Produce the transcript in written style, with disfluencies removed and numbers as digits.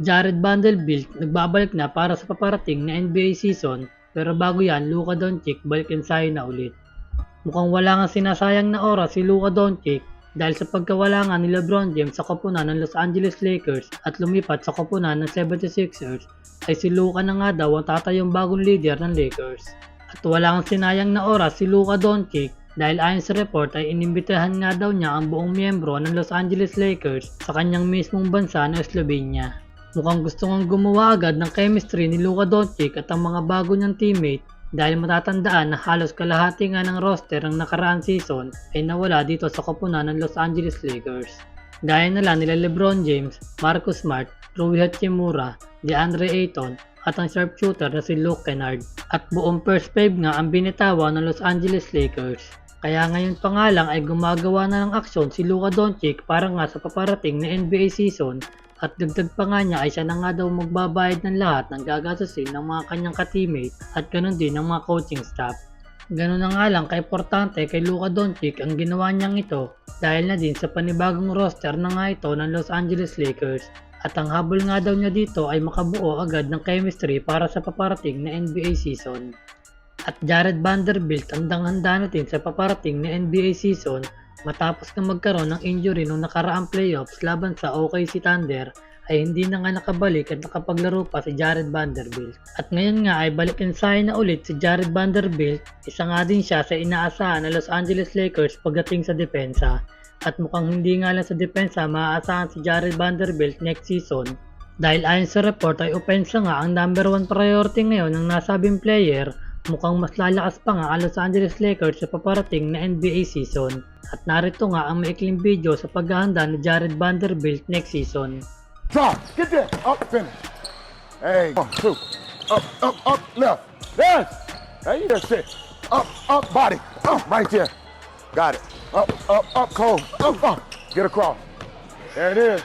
Jared Vanderbilt nagbabalik na para sa paparating na NBA season, pero bago yan, Luka Doncic balik ensayo na ulit. Mukhang wala nga sinasayang na oras si Luka Doncic dahil sa pagkawala nga ni LeBron James sa koponan ng Los Angeles Lakers at lumipat sa koponan ng 76ers, ay si Luka na nga daw ang tatayong bagong leader ng Lakers. At wala kang sinayang na oras si Luka Doncic dahil ayon sa report ay inimbitahan nga daw niya ang buong miyembro ng Los Angeles Lakers sa kanyang mismong bansa na Slovenia. Mukhang gusto ngang gumawa agad ng chemistry ni Luka Doncic at ang mga bago niyang teammate dahil matatandaan na halos kalahati nga ng roster ng nakaraang season ay nawala dito sa koponan ng Los Angeles Lakers. Gaya na lang nila LeBron James, Marcus Smart, Rui Hachimura, DeAndre Ayton at ang sharpshooter na si Luke Kennard. At buong first wave nga ang binitawan ng Los Angeles Lakers. Kaya ngayon pa nga lang ay gumagawa na ng aksyon si Luka Doncic para nga sa paparating na NBA season at dagdag pa nga niya ay siya na nga daw magbabayad ng lahat ng gagastusin ng mga kanyang ka-teammate at ganoon din ng mga coaching staff. Ganoon na nga lang kaimportante kay Luka Doncic ang ginawa niyang ito dahil na din sa panibagong roster na nga ito ng Los Angeles Lakers at ang habol nga daw niya dito ay makabuo agad ng chemistry para sa paparating na NBA season. At Jared Vanderbilt handang-handa na din sa paparating na NBA season matapos na magkaroon ng injury nung nakaraang playoffs laban sa OKC Thunder ay hindi na nga nakabalik at nakapaglaro pa si Jared Vanderbilt. At ngayon nga ay balik ensayo na ulit si Jared Vanderbilt, isa nga din siya sa inaasahan ng Los Angeles Lakers pagdating sa depensa. At mukhang hindi nga lang sa depensa maaasahan si Jared Vanderbilt next season dahil ayon sa report ay opensa nga ang number 1 priority ngayon ng nasabing player. Mukhang mas lalakas pa nga ang Los Angeles Lakers sa paparating na NBA season. At narito nga ang maikling video sa paghahanda ni Jared Vanderbilt next season. Drop, get there, up, finish. Hey, 1, 2, up, left. Yes. Hey, that's it. Up, body. Right there. Got it. Up, cold. Get across. There it is.